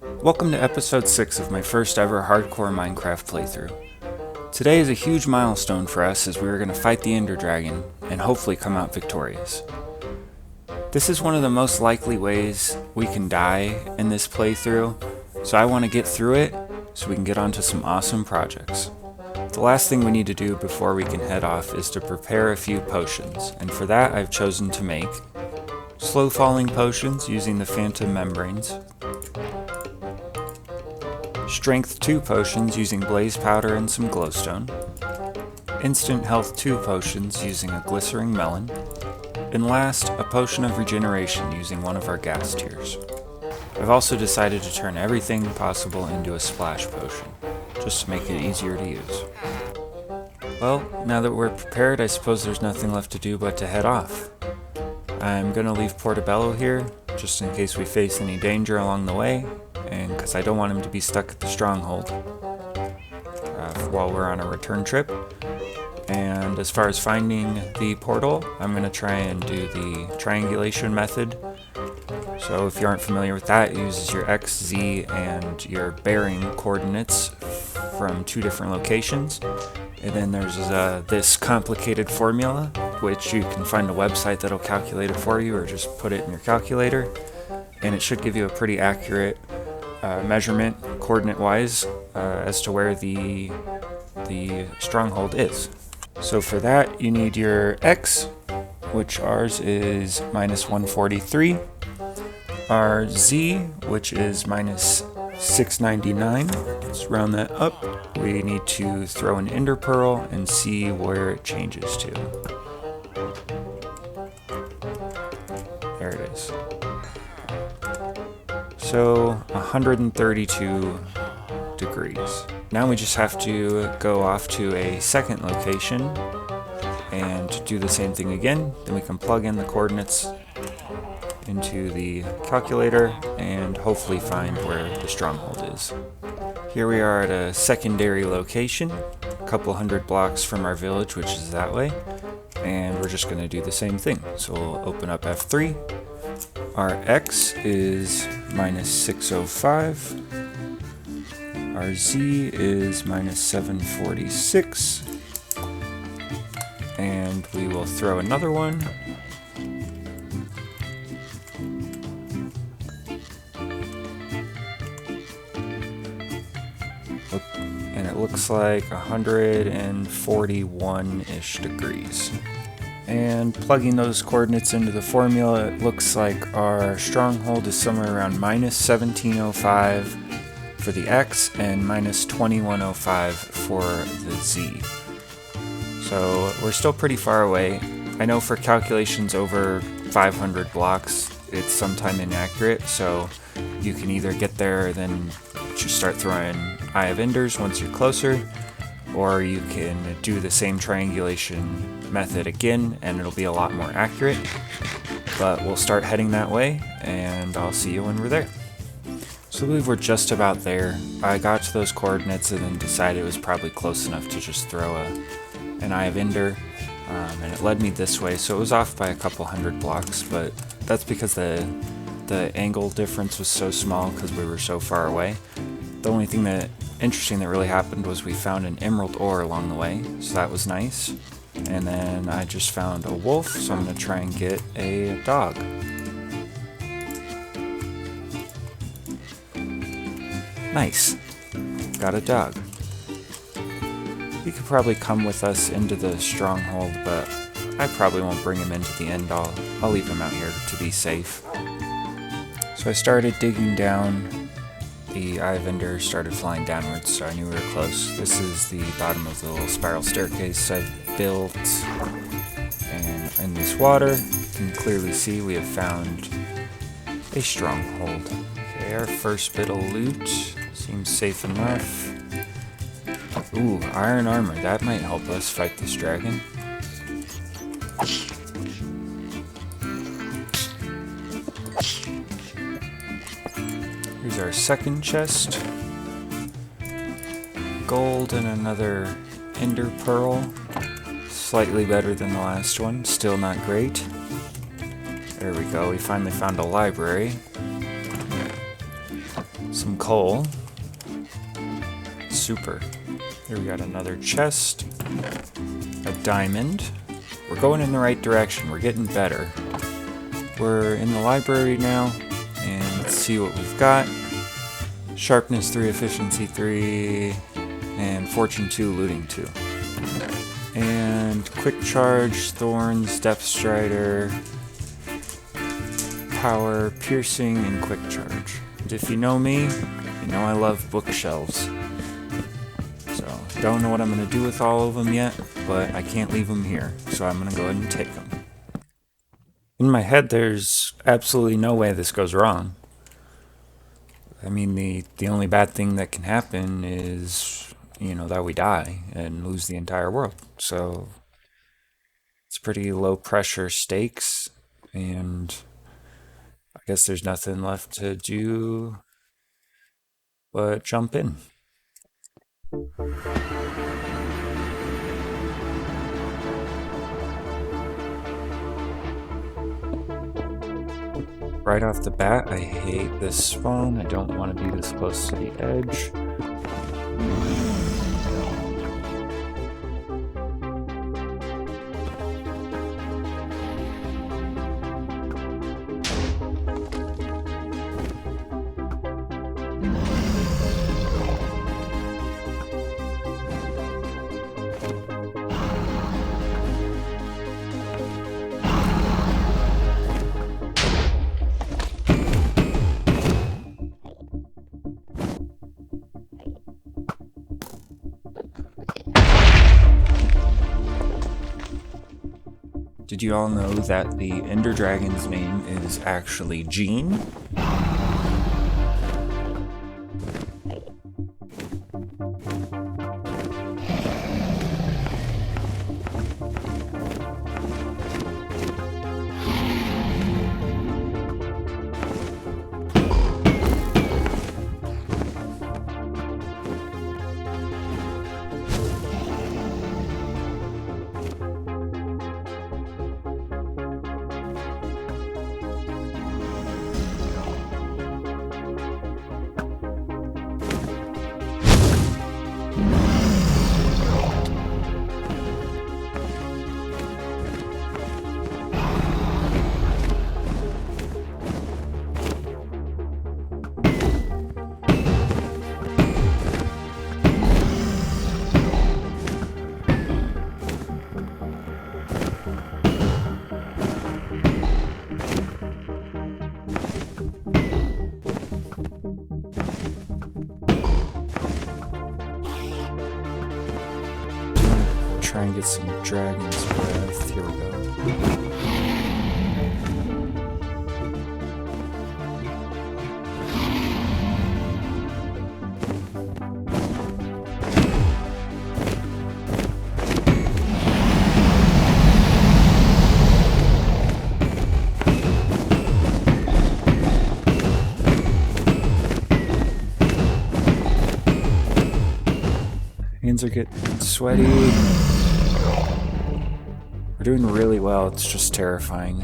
Welcome to episode 6 of my first ever hardcore Minecraft playthrough. Today is a huge milestone for us as we are going to fight the Ender Dragon and hopefully come out victorious. This is one of the most likely ways we can die in this playthrough, so I want to get through it so we can get onto some awesome projects. The last thing we need to do before we can head off is to prepare a few potions, and for that I've chosen to make slow falling potions using the phantom membranes, Strength 2 potions using blaze powder and some glowstone, Instant Health 2 potions using a glycering melon, and last, a potion of regeneration using one of our gas tiers. I've also decided to turn everything possible into a splash potion, just to make it easier to use. Well, now that we're prepared, I suppose there's nothing left to do but to head off. I'm gonna leave Portobello here, just in case we face any danger along the way, and because I don't want him to be stuck at the stronghold while we're on a return trip. And as far as finding the portal, I'm going to try and do the triangulation method. So if you aren't familiar with that, it uses your X, Z, and your bearing coordinates from 2 different locations. And then there's this complicated formula, which you can find a website that'll calculate it for you, or just put it in your calculator. And it should give you a pretty accurate measurement, coordinate-wise, as to where the stronghold is. So for that, you need your X, which ours is minus 143, our Z, which is minus 699. Let's round that up. We need to throw an ender pearl and see where it changes to. There it is. So 132 degrees. Now we just have to go off to a second location and do the same thing again. Then we can plug in the coordinates into the calculator and hopefully find where the stronghold is. Here we are at a secondary location, a couple hundred blocks from our village, which is that way. And we're just going to do the same thing. So we'll open up F3. Our X is minus 605. Our Z is minus 746. And we will throw another one. And it looks like 141-ish degrees. And plugging those coordinates into the formula, it looks like our stronghold is somewhere around minus 1705 for the X and minus 2105 for the Z. So we're still pretty far away. I know for calculations over 500 blocks, it's sometime inaccurate, so you can either get there and then just start throwing Eye of Enders once you're closer, or you can do the same triangulation method again and it'll be a lot more accurate. But we'll start heading that way and I'll see you when we're there. So I believe we're just about there. I got to those coordinates and then decided it was probably close enough to just throw an Eye of Ender, and it led me this way, so it was off by a couple hundred blocks, but that's because the angle difference was so small because we were so far away. The only thing interesting that really happened was we found an emerald ore along the way, so that was nice. And then I just found a wolf, so I'm going to try and get a dog. Nice. Got a dog. He could probably come with us into the stronghold, but I probably won't bring him into the end. I'll leave him out here to be safe. So I started digging down. The Eye of Ender started flying downwards, so I knew we were close. This is the bottom of the little spiral staircase I've built. And in this water, you can clearly see we have found a stronghold. Okay, our first bit of loot seems safe enough. Ooh, iron armor. That might help us fight this dragon. Here's our second chest. Gold and another ender pearl. Slightly better than the last one. Still not great. There we go. We finally found a library. some coal. Super. Here we got another chest, a diamond. We're going in the right direction. We're getting better. We're in the library now, and let's see what we've got. Sharpness 3, Efficiency 3, and Fortune 2, Looting 2. And Quick Charge, Thorns, Depth Strider, Power, Piercing, and Quick Charge. And if you know me, you know I love bookshelves. So, don't know what I'm going to do with all of them yet, but I can't leave them here, so I'm going to go ahead and take them. In my head, there's absolutely no way this goes wrong. I mean, the only bad thing that can happen is, that we die and lose the entire world. So, it's pretty low pressure stakes, and I guess there's nothing left to do but jump in. Right off the bat, I hate this spawn. I don't want to be this close to the edge. Did you all know that the Ender Dragon's name is actually Gene? Try and get some dragon's breath. Here we go. Hands are getting sweaty. We're doing really well, it's just terrifying.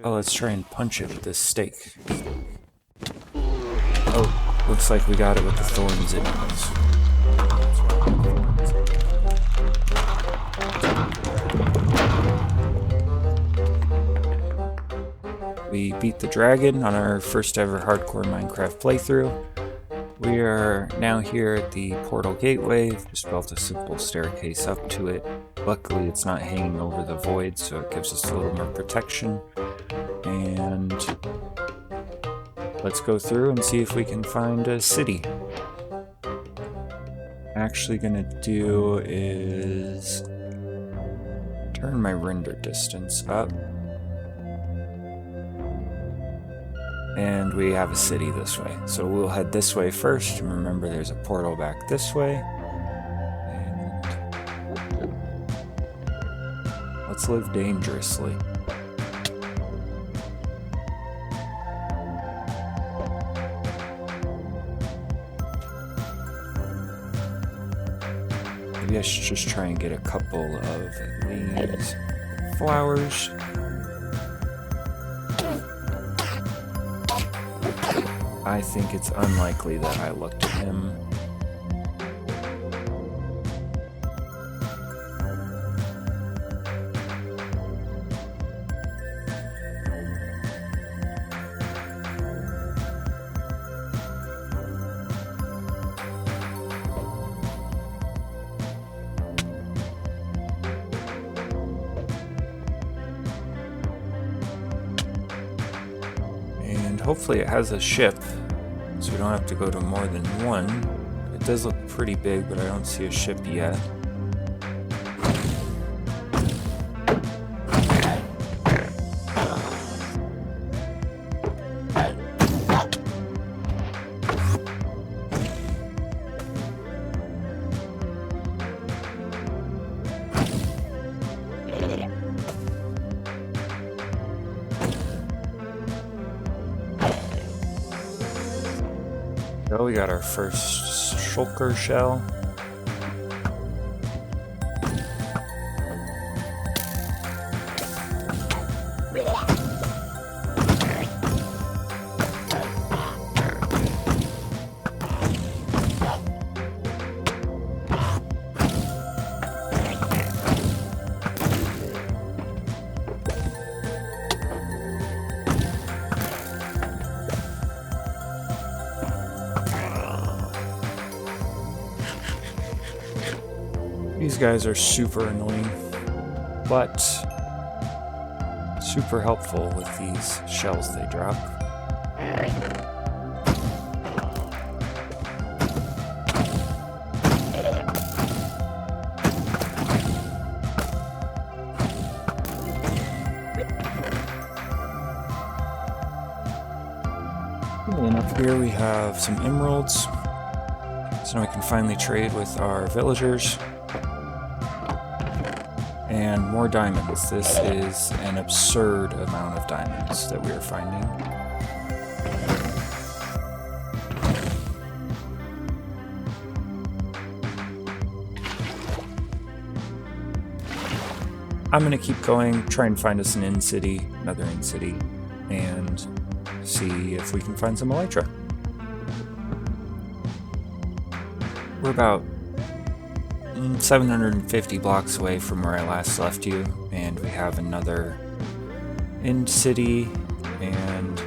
Oh, let's try and punch it with this stake. Oh, looks like we got it with the thorns in it. We beat the dragon on our first ever hardcore Minecraft playthrough. We are now here at the portal gateway. Just built a simple staircase up to it. Luckily it's not hanging over the void, so it gives us a little more protection. And let's go through and see if we can find a city. What I'm actually gonna do is turn my render distance up. And we have a city this way. So we'll head this way first. And remember, there's a portal back this way. And let's live dangerously. Maybe I should just try and get a couple of these flowers. I think it's unlikely that I looked at him. Hopefully it has a ship, so we don't have to go to more than one. It does look pretty big, but I don't see a ship yet. So we got our first shulker shell. These guys are super annoying, but super helpful with these shells they drop. And up here we have some emeralds, so now we can finally trade with our villagers. And more diamonds. This is an absurd amount of diamonds that we are finding. I'm going to keep going, try and find us an in-city, another in-city, and see if we can find some elytra. We're about 750 blocks away from where I last left you, and we have another in-city, and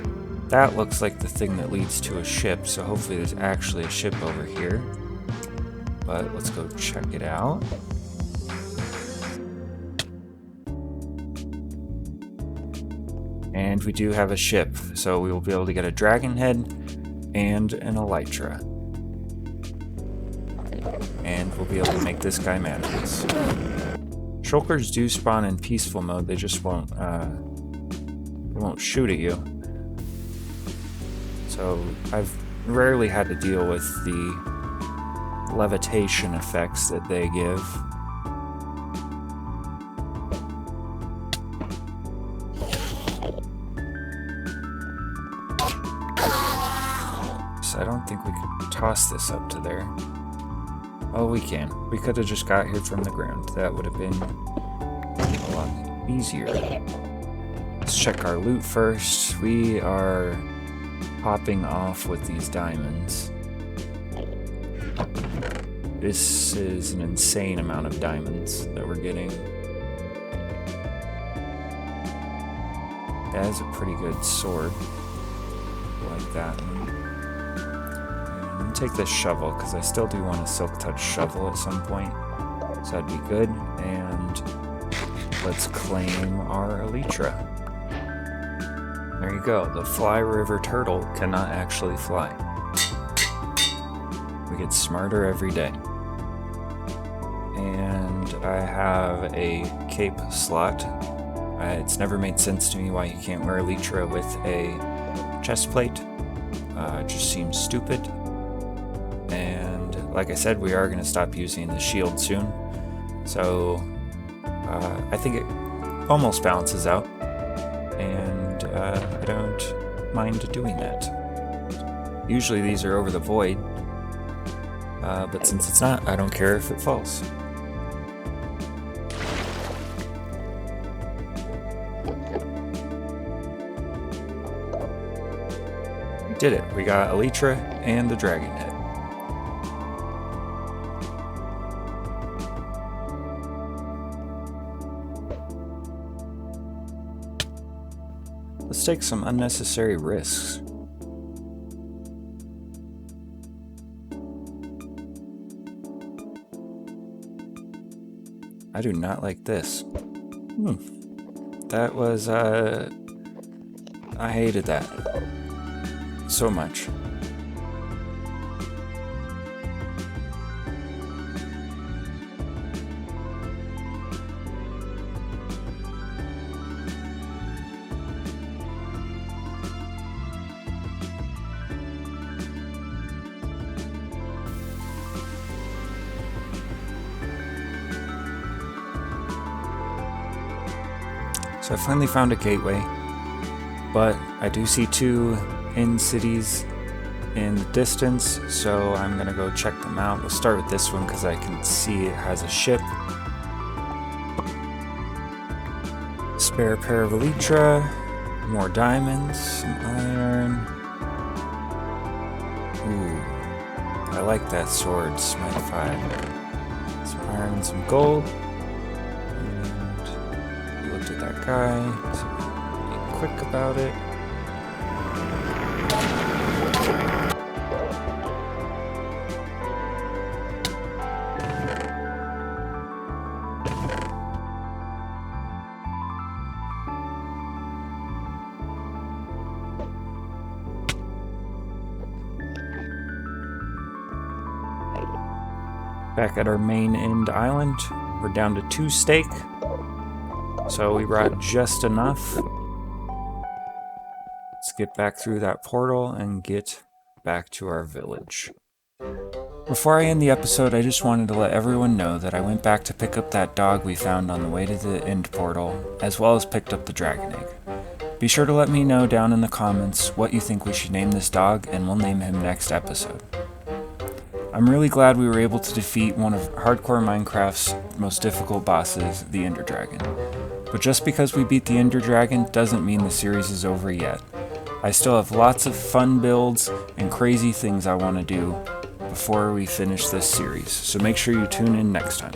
that looks like the thing that leads to a ship, so hopefully there's actually a ship over here. But let's go check it out. And we do have a ship, so we will be able to get a dragon head and an elytra. And we'll be able to make this guy mad at us. Shulkers do spawn in peaceful mode, they just won't shoot at you. So I've rarely had to deal with the levitation effects that they give. So I don't think we could toss this up to there. Oh, we can. We could have just got here from the ground. That would have been a lot easier. Let's check our loot first. We are popping off with these diamonds. This is an insane amount of diamonds that we're getting. That is a pretty good sword. I like that one. Take this shovel, because I still do want a silk touch shovel at some point, so that'd be good. And let's claim our elytra. There you go, the Fly River turtle cannot actually fly. We get smarter every day. And I have a cape slot. It's never made sense to me why you can't wear elytra with a chest plate. It just seems stupid. And like I said, we are going to stop using the shield soon. So I think it almost balances out. And I don't mind doing that. Usually these are over the void. But since it's not, I don't care if it falls. Did it. We got elytra and the dragon head. Let's take some unnecessary risks. I do not like this. That was, I hated that so much. So I finally found a gateway, but I do see two inn cities in the distance, so I'm gonna go check them out. We'll start with this one because I can see it has a ship. Spare pair of elytra, more diamonds, some iron. Ooh, I like that sword, Smite 5. Some iron and some gold. Looked at that guy, so be quick about it. Back at our main end island, we're down to 2 steak. So we brought just enough. Let's get back through that portal and get back to our village. Before I end the episode, I just wanted to let everyone know that I went back to pick up that dog we found on the way to the end portal, as well as picked up the dragon egg. Be sure to let me know down in the comments what you think we should name this dog, and we'll name him next episode. I'm really glad we were able to defeat one of Hardcore Minecraft's most difficult bosses, the Ender Dragon. But just because we beat the Ender Dragon doesn't mean the series is over yet. I still have lots of fun builds and crazy things I want to do before we finish this series, so make sure you tune in next time.